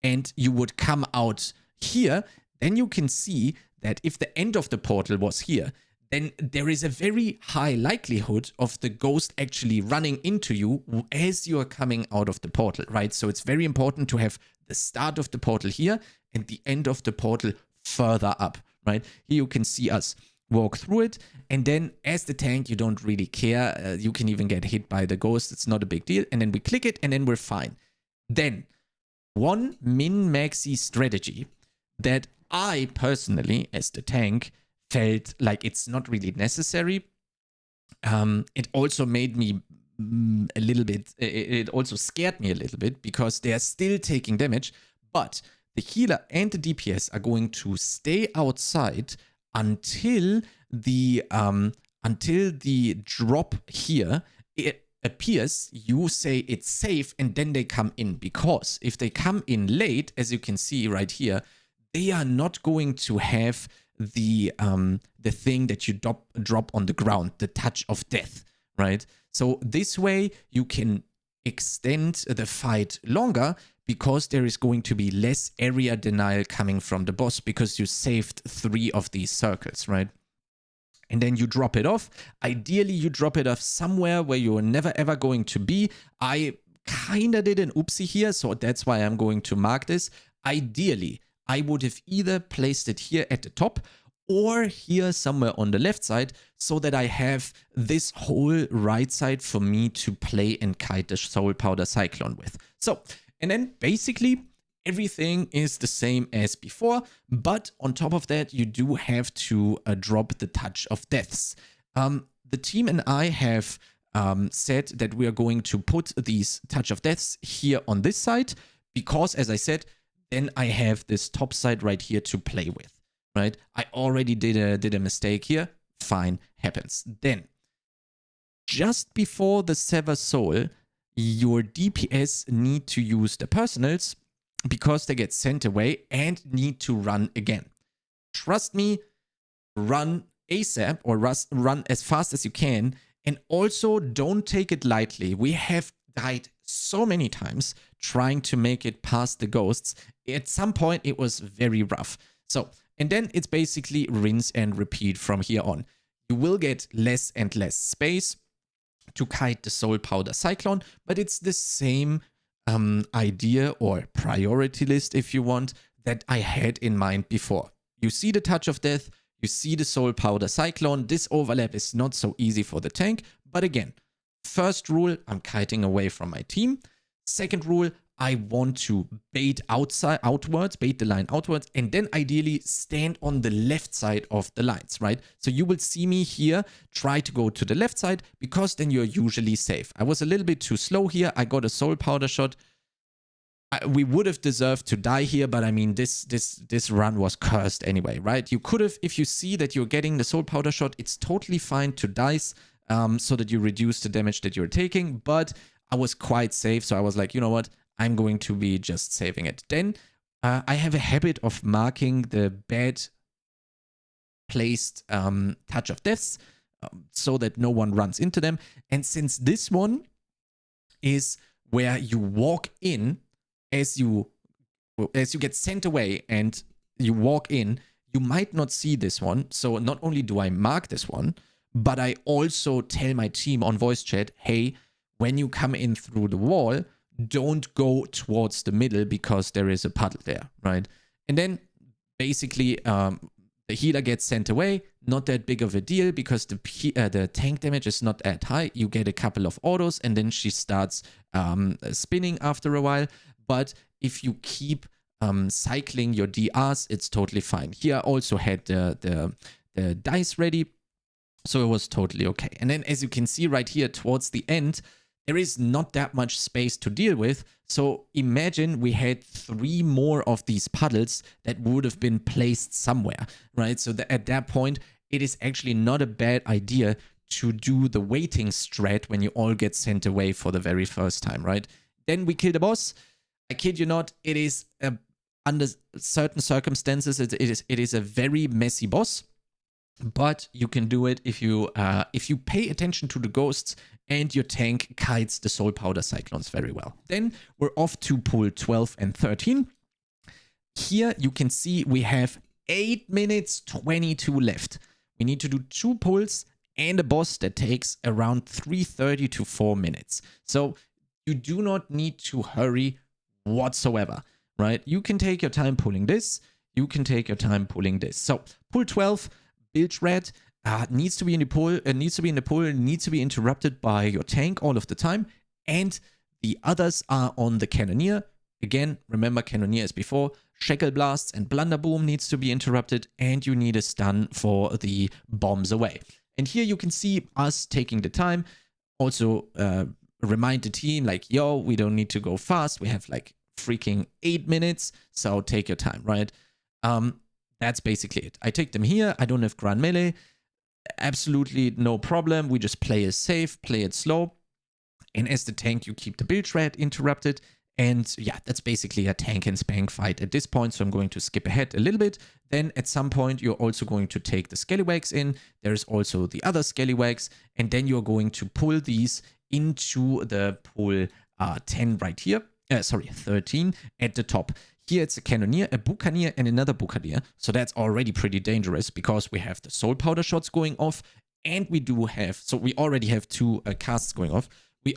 and you would come out here, then you can see that if the end of the portal was here, then there is a very high likelihood of the ghost actually running into you as you are coming out of the portal, right? So it's very important to have the start of the portal here and the end of the portal further up, right? Here you can see us walk through it, and then as the tank, you don't really care. You can even get hit by the ghost. It's not a big deal. And then we click it, and then we're fine. Then, one min-maxi strategy that I personally, as the tank, felt like it's not really necessary. It also made me a little bit, it also scared me a little bit because they are still taking damage, but the healer and the DPS are going to stay outside until the drop here it appears. You say it's safe, and then they come in, because if they come in late, as you can see right here, they are not going to have the thing that you drop on the ground, the touch of death, right? So this way you can extend the fight longer, because there is going to be less area denial coming from the boss, because you saved 3 of these circles, right? And then you drop it off. Ideally, you drop it off somewhere where you're never ever going to be. I kind of did an oopsie here, so that's why I'm going to mark this. Ideally, I would have either placed it here at the top or here somewhere on the left side, so that I have this whole right side for me to play and kite the Soul Powder Cyclone with. So, and then basically everything is the same as before, but on top of that, you do have to drop the Touch of Deaths. The team and I have said that we are going to put these Touch of Deaths here on this side, because, as I said, then I have this top side right here to play with, right? I already did a mistake here. Fine, happens. Then, just before the Sever Soul, your DPS need to use the personals, because they get sent away and need to run again. Trust me, run ASAP, or run as fast as you can, and also don't take it lightly. We have died so many times trying to make it past the ghosts. At some point, it was very rough. So, and then it's basically rinse and repeat from here on. You will get less and less space to kite the Soul Powder Cyclone, but it's the same idea or priority list, if you want, that I had in mind before. You see the Touch of Death, you see the Soul Powder Cyclone. This overlap is not so easy for the tank, but again, first rule, I'm kiting away from my team. Second rule, I want to bait outwards, bait the line outwards, and then ideally stand on the left side of the lines, right? So you will see me here try to go to the left side because then you're usually safe. I was a little bit too slow here. I got a soul powder shot. We would have deserved to die here, but I mean, this run was cursed anyway, right? You could have, if you see that you're getting the soul powder shot, it's totally fine to dice so that you reduce the damage that you're taking, but I was quite safe, so I was like, you know what? I'm going to be just saving it. Then I have a habit of marking the bad placed touch of deaths so that no one runs into them. And since this one is where you walk in, as you get sent away and you walk in, you might not see this one. So not only do I mark this one, but I also tell my team on voice chat, hey, when you come in through the wall, don't go towards the middle because there is a puddle there, right? And then basically the healer gets sent away. Not that big of a deal because the tank damage is not that high. You get a couple of autos and then she starts spinning after a while. But if you keep cycling your DRs, it's totally fine. Here I also had the dice ready, so it was totally okay. And then as you can see right here towards the end, there is not that much space to deal with. So imagine we had 3 more of these puddles that would have been placed somewhere, right? So at that point, it is actually not a bad idea to do the waiting strat when you all get sent away for the very first time, right? Then we kill the boss. I kid you not, it is under certain circumstances, it is a very messy boss, but you can do it if you pay attention to the ghosts and your tank kites the soul powder cyclones very well. Then we're off to pull 12 and 13. Here you can see we have 8 minutes 22 left. We need to do 2 pulls and a boss that takes around 3:30 to 4 minutes. So you do not need to hurry whatsoever, right? You can take your time pulling this. You can take your time pulling this. So pull 12, Bilge Rat needs to be in the pull. Needs to be interrupted by your tank all of the time, and the others are on the Cannoneer. Again, remember Cannoneer as before. Shackle Blasts and Blunder Boom needs to be interrupted, and you need a stun for the bombs away. And here you can see us taking the time. Also, remind the team like, yo, we don't need to go fast. We have like freaking 8 minutes, so take your time, right? That's basically it. I take them here. I don't have Grand Melee. Absolutely no problem. We just play it safe, play it slow. And as the tank, you keep the Bilge Rat interrupted. And yeah, that's basically a tank and spank fight at this point. So I'm going to skip ahead a little bit. Then at some point, you're also going to take the Scallywags in. There's also the other Scallywags. And then you're going to pull these into the pull 10 right here. 13 at the top. Here it's a Cannoneer, a Buccaneer, and another Buccaneer. So that's already pretty dangerous because we have the soul powder shots going off. And we do have, so we already have 2 casts going off. We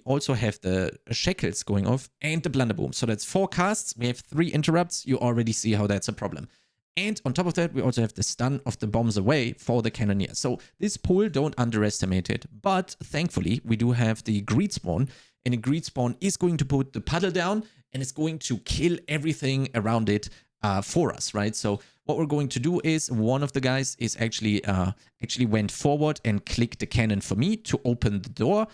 also have the shackles going off and the Blunder Boom. So that's 4 casts. We have 3 interrupts. You already see how that's a problem. And on top of that, we also have the stun of the bombs away for the Cannoneer. So this pull, don't underestimate it. But thankfully, we do have the Greed Spawn. And the Greed Spawn is going to put the puddle down and it's going to kill everything around it for us, right? So what we're going to do is one of the guys is actually went forward and clicked the cannon for me to open the door.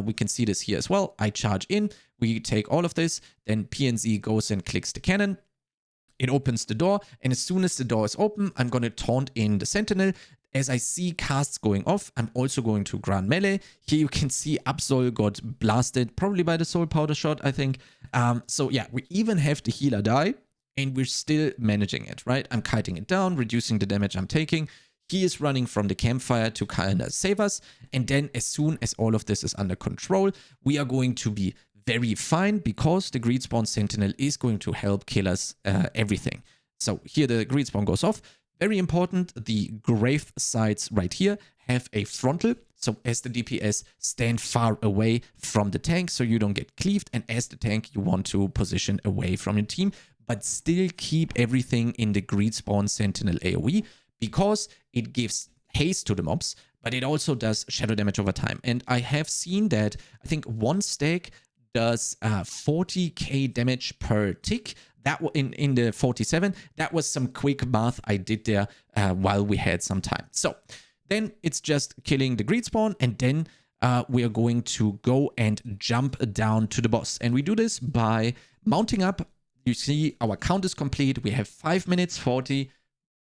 We can see this here as well. I charge in, we take all of this, then PNZ goes and clicks the cannon. It opens the door, and as soon as the door is open, I'm going to taunt in the Sentinel. As I see casts going off, I'm also going to Grand Melee. Here you can see Absol got blasted, probably by the Soul Powder shot, I think. So yeah, we even have the healer die, and we're still managing it, right? I'm kiting it down, reducing the damage I'm taking. He is running from the campfire to kind of save us. And then as soon as all of this is under control, we are going to be very fine because the Greed Spawn Sentinel is going to help kill us everything. So here the Greed Spawn goes off. Very important, the grave sides right here have a frontal. So as the DPS, stand far away from the tank so you don't get cleaved. And as the tank, you want to position away from your team, but still keep everything in the Greed Spawn Sentinel AoE because it gives haste to the mobs, but it also does shadow damage over time. And I have seen that, I think one stack does 40k damage per tick. That in the 47. That was some quick math I did there while we had some time. So then it's just killing the greed spawn, and then we are going to go and jump down to the boss. And we do this by mounting up. You see our count is complete. We have 5 minutes 40,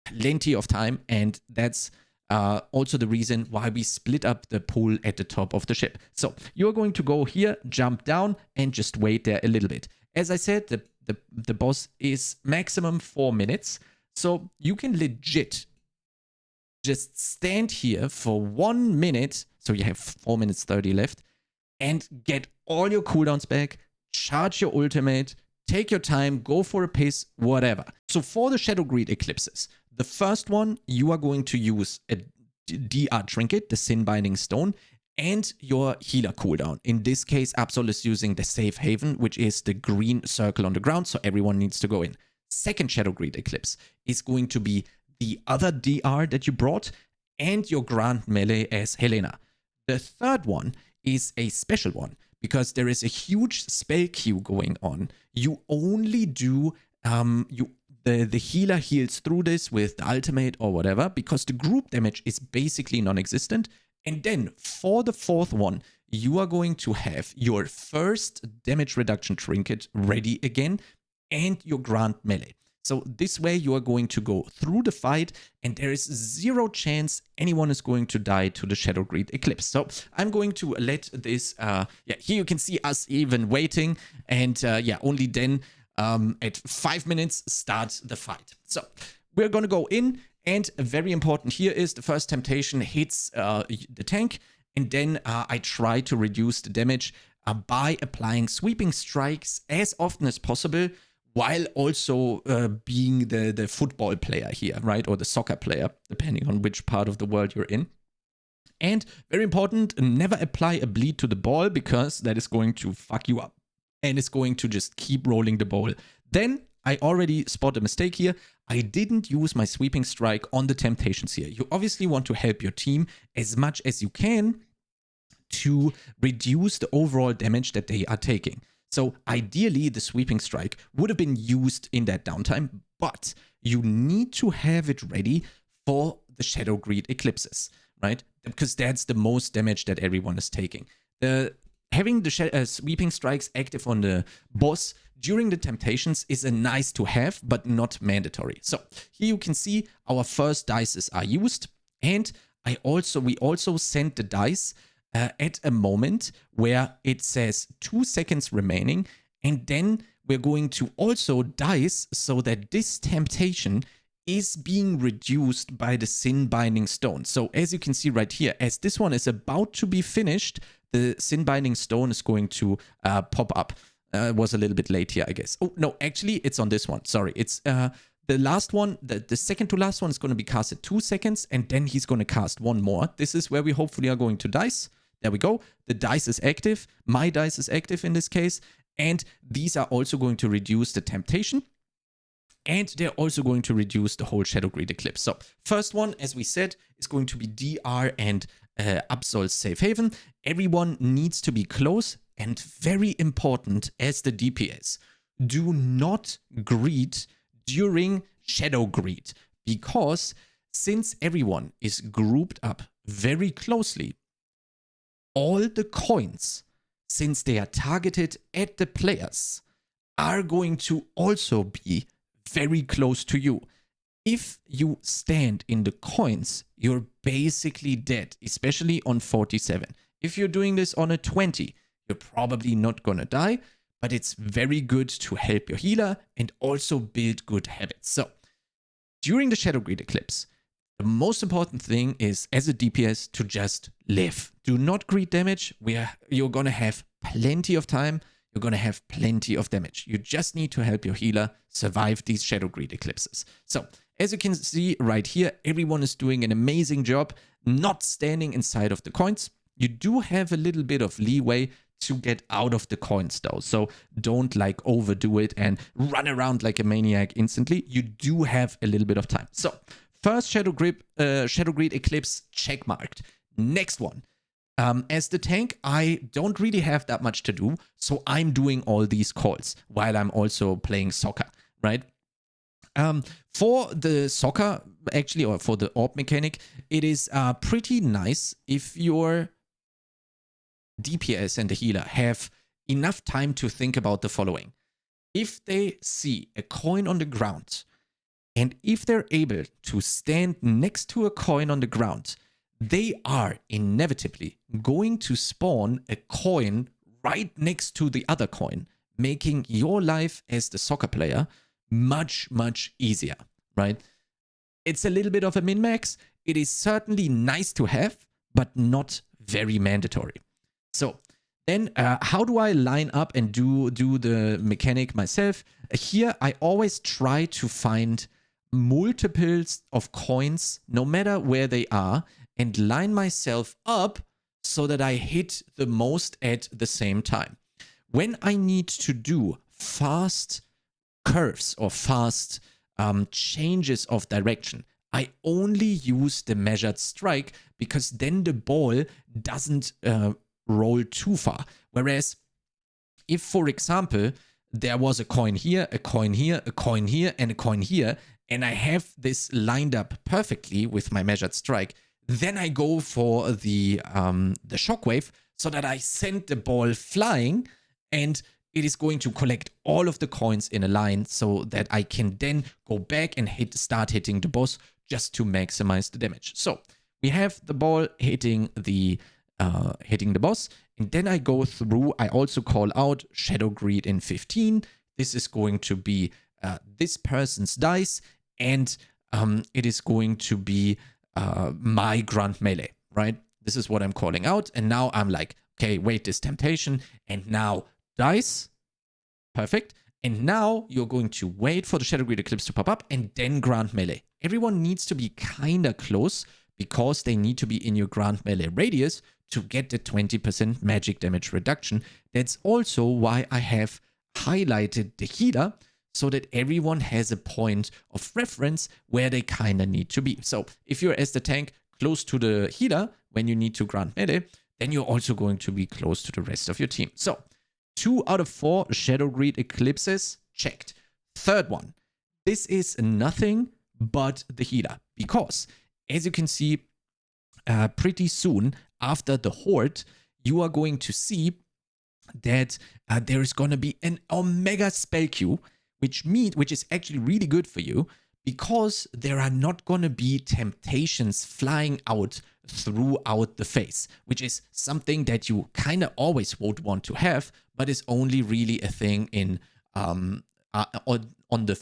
plenty of time, and that's also the reason why we split up the pool at the top of the ship. So you're going to go here, jump down, and just wait there a little bit. As I said, the boss is maximum 4 minutes. So you can legit just stand here for 1 minute. So you have 4 minutes 30 left, and get all your cooldowns back, charge your ultimate, take your time, go for a piss, whatever. So for the Shadow Greed Eclipses, the first one, you are going to use a DR Trinket, the Sin Binding Stone, and your healer cooldown. In this case, Absol is using the Safe Haven, which is the green circle on the ground, so everyone needs to go in. Second Shadow Greed Eclipse is going to be the other DR that you brought, and your Grand Melee as Helena. The third one is a special one, because there is a huge spell queue going on. You only do the healer heals through this with the ultimate or whatever, because the group damage is basically non-existent. And then for the fourth one, you are going to have your first damage reduction trinket ready again, and your Grand Melee. So this way you are going to go through the fight, and there is zero chance anyone is going to die to the Shadow Greed Eclipse. So I'm going to let this, here you can see us even waiting, and only then at 5 minutes start the fight. So we're going to go in, and very important here is the first temptation hits the tank, and then I try to reduce the damage by applying sweeping strikes as often as possible, while also being the football player here, right? Or the soccer player, depending on which part of the world you're in. And very important, never apply a bleed to the ball, because that is going to fuck you up. And it's going to just keep rolling the ball. Then I already spot a mistake here. I didn't use my sweeping strike on the temptations here. You obviously want to help your team as much as you can to reduce the overall damage that they are taking. So ideally, the sweeping strike would have been used in that downtime, but you need to have it ready for the Shadow Greed Eclipses, right? Because that's the most damage that everyone is taking. Having the sweeping strikes active on the boss during the temptations is a nice to have, but not mandatory. So here you can see our first dices are used, and we also sent the dice at a moment where it says 2 seconds remaining, and then we're going to also dice so that this temptation is being reduced by the Sin Binding Stone. So as you can see right here, as this one is about to be finished, the Sin Binding Stone is going to pop up. It was a little bit late here, I guess. Oh, no, actually, it's on this one. Sorry, it's the last one, the second to last one is going to be cast at 2 seconds, and then he's going to cast one more. This is where we hopefully are going to dice. There we go. The dice is active. My dice is active in this case. And these are also going to reduce the temptation. And they're also going to reduce the whole Shadow Greed Eclipse. So first one, as we said, is going to be DR and Absol's Safe Haven. Everyone needs to be close. And very important as the DPS, do not greed during Shadow Greed. Because since everyone is grouped up very closely, all the coins, since they are targeted at the players, are going to also be very close to you. If you stand in the coins, you're basically dead, especially on 47. If you're doing this on a 20, you're probably not gonna die, but it's very good to help your healer and also build good habits. So during the Shadow Greed Eclipse, the most important thing is, as a DPS, to just live. Do not greed damage. You're going to have plenty of time. You're going to have plenty of damage. You just need to help your healer survive these Shadow Greed Eclipses. So, as you can see right here, everyone is doing an amazing job not standing inside of the coins. You do have a little bit of leeway to get out of the coins though. So don't overdo it and run around like a maniac instantly. You do have a little bit of time. So first Shadow Greed Eclipse checkmarked. Next one, As the tank, I don't really have that much to do, so I'm doing all these calls while I'm also playing soccer, right? For the soccer, actually, or for the orb mechanic, it is pretty nice if your DPS and the healer have enough time to think about the following. If they see a coin on the ground, and if they're able to stand next to a coin on the ground, they are inevitably going to spawn a coin right next to the other coin, making your life as the soccer player much, much easier, right? It's a little bit of a min-max. It is certainly nice to have, but not very mandatory. So then how do I line up and do the mechanic myself? Here, I always try to find multiples of coins, no matter where they are, and line myself up so that I hit the most at the same time. When I need to do fast curves or fast changes of direction, I only use the measured strike because then the ball doesn't roll too far. Whereas if, for example, there was a coin here, a coin here, a coin here, and a coin here, and I have this lined up perfectly with my measured strike, then I go for the shockwave so that I send the ball flying, and it is going to collect all of the coins in a line so that I can then go back and start hitting the boss just to maximize the damage. So we have the ball hitting the boss, and then I go through. I also call out Shadow Greed in 15. This is going to be this person's dice, and it is going to be my grunt melee, right? This is what I'm calling out, and now I'm like, okay, wait, this temptation, and now dice, perfect. And now you're going to wait for the Shadow Greed Eclipse to pop up, and then grunt melee. Everyone needs to be kind of close because they need to be in your grunt melee radius to get the 20% magic damage reduction. That's also why I have highlighted the healer, so that everyone has a point of reference where they kind of need to be. So if you're as the tank close to the healer when you need to grunt melee, then you're also going to be close to the rest of your team. So 2 out of 4 Shadow Greed Eclipses checked. Third one, this is nothing but the healer, because as you can see, pretty soon after the Horde, you are going to see that there is going to be an Omega spell queue, which is actually really good for you, because there are not going to be temptations flying out throughout the phase, which is something that you kind of always would want to have, but is only really a thing in on the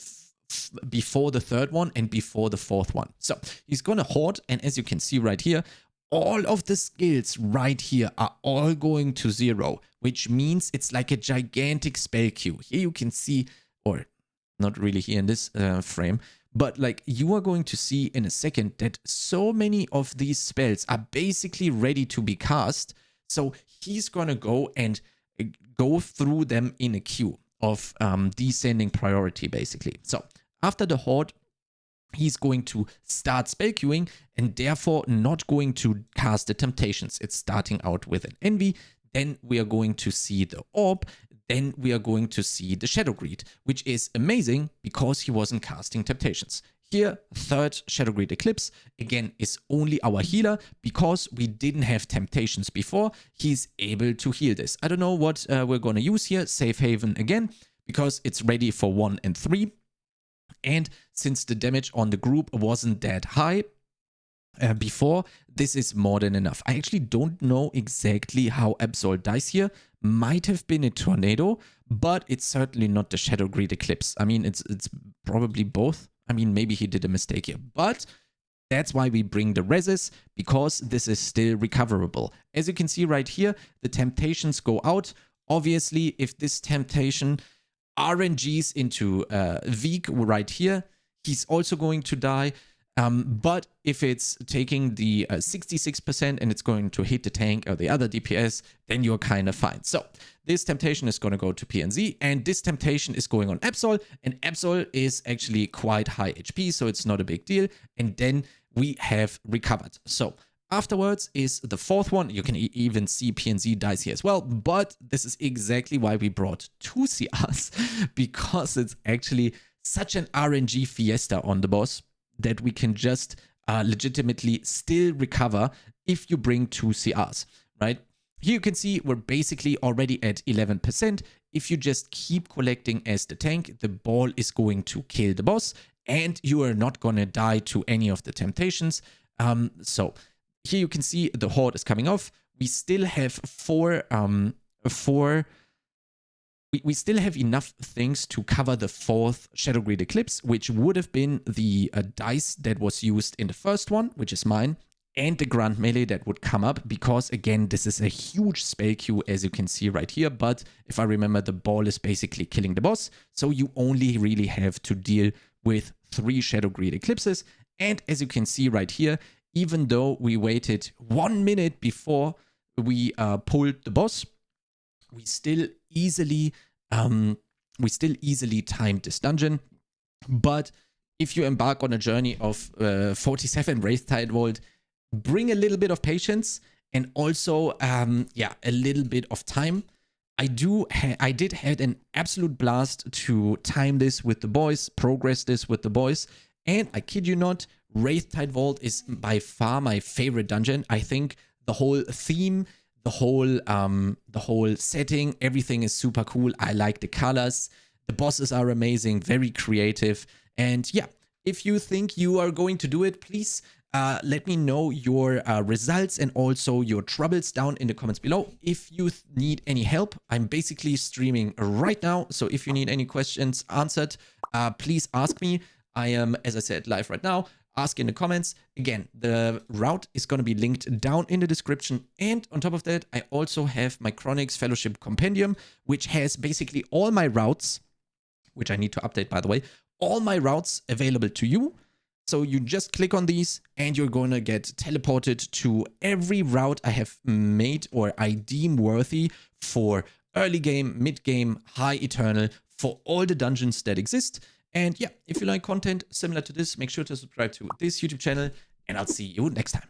before the third one and before the fourth one. So he's going to Horde, and as you can see right here, all of the skills right here are all going to 0, which means it's like a gigantic spell queue. Here you can see, or not really here in this frame, but like you are going to see in a second that so many of these spells are basically ready to be cast. So he's going to go and go through them in a queue of descending priority, basically. So after the Horde, he's going to start spell queuing and therefore not going to cast the temptations. It's starting out with an Envy. Then we are going to see the Orb. Then we are going to see the Shadow Greed, which is amazing because he wasn't casting temptations. Here, third Shadow Greed Eclipse, again, is only our healer because we didn't have temptations before. He's able to heal this. I don't know what we're going to use here. Safe Haven again, because it's ready for 1 and 3. And since the damage on the group wasn't that high before, this is more than enough. I actually don't know exactly how Absol dies here. Might have been a tornado, but it's certainly not the Shadow Greed Eclipse. I mean, it's probably both. I mean, maybe he did a mistake here, but that's why we bring the reses, because this is still recoverable. As you can see right here, the temptations go out. Obviously, if this temptation RNGs into Veek right here, he's also going to die. But if it's taking the 66% and it's going to hit the tank or the other DPS, then you're kind of fine. So this temptation is going to go to PNZ, and this temptation is going on Absol, and Absol is actually quite high HP, so it's not a big deal. And then we have recovered. So Afterwards is the fourth one. You can even see PNZ dice here as well, but this is exactly why we brought 2 CRs, because it's actually such an RNG fiesta on the boss that we can just legitimately still recover if you bring 2 CRs, right? Here you can see we're basically already at 11%. If you just keep collecting as the tank, the ball is going to kill the boss, and you are not going to die to any of the temptations. So here you can see the horde is coming off. We still have we still have enough things to cover the 4th Shadow Greed Eclipse, which would have been the dice that was used in the first one, which is mine, and the Grand Melee that would come up, because again, this is a huge spell queue, as you can see right here. But if I remember, the ball is basically killing the boss, so you only really have to deal with 3 Shadow Greed Eclipses. And as you can see right here, even though we waited 1 minute before we pulled the boss, we still easily timed this dungeon. But if you embark on a journey of 47 Wraithtide Vault, bring a little bit of patience and also a little bit of time. I did have an absolute blast to time this with the boys, progress this with the boys, and I kid you not, Wraithtide Vault is by far my favorite dungeon. I think the whole theme, the whole setting, everything is super cool. I like the colors. The bosses are amazing, very creative. And yeah, if you think you are going to do it, please let me know your results and also your troubles down in the comments below. If you need any help, I'm basically streaming right now. So if you need any questions answered, please ask me. I am, as I said, live right now. Ask in the comments. Again, the route is going to be linked down in the description. And on top of that, I also have my Chronix Fellowship Compendium, which has basically all my routes, which I need to update, by the way, all my routes available to you. So you just click on these and you're going to get teleported to every route I have made or I deem worthy for early game, mid game, high eternal, for all the dungeons that exist. And yeah, if you like content similar to this, make sure to subscribe to this YouTube channel, and I'll see you next time.